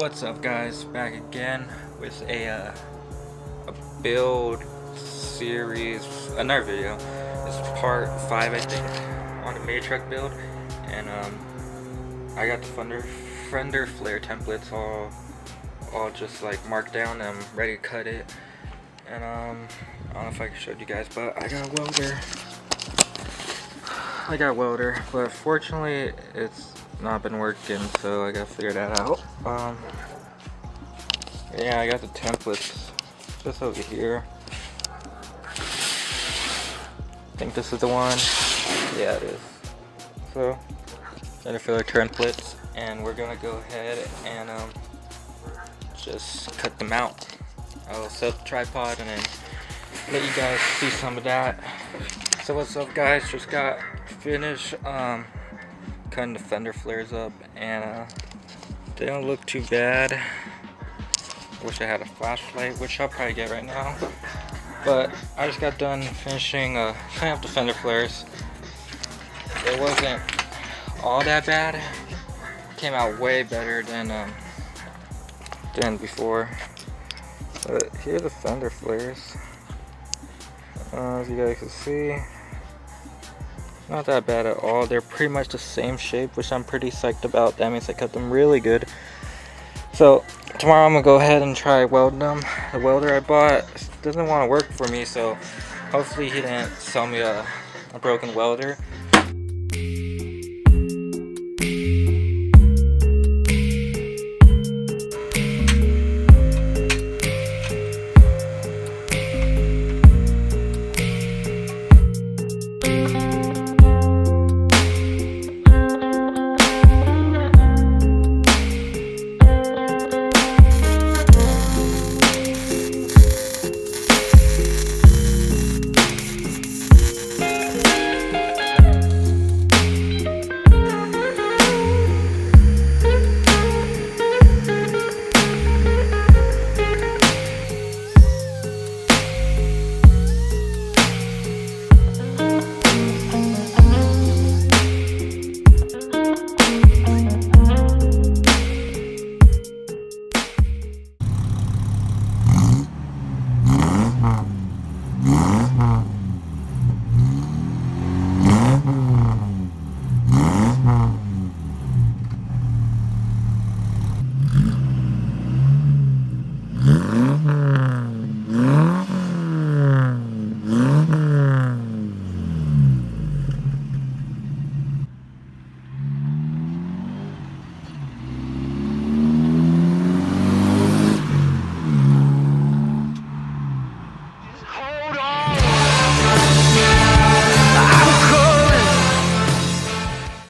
What's up, guys? Back again with a build series, another video. It's part 5, I think, on the mini truck build, and I got the fender flare templates all just like marked down. I'm ready to cut it, and I don't know if I can show you guys, but I got a welder. But fortunately it's not been working, so I gotta figure that out. Yeah, I got the templates just over here. I think this is the one. Yeah, it is. So, fender filler templates, and we're gonna go ahead and just cut them out. I'll set up the tripod and then let you guys see some of that. So what's up, guys? Just got finished cutting the fender flares up, and they don't look too bad. Wish I had a flashlight, which I'll probably get right now. But I just got done finishing cutting up the fender flares. It wasn't all that bad. It came out way better than before. But here are the fender flares. As you guys can see, not that bad at all. They're pretty much the same shape, which I'm pretty psyched about. That means I cut them really good. So tomorrow I'm gonna go ahead and try welding them. The welder I bought doesn't want to work for me, so hopefully he didn't sell me a broken welder.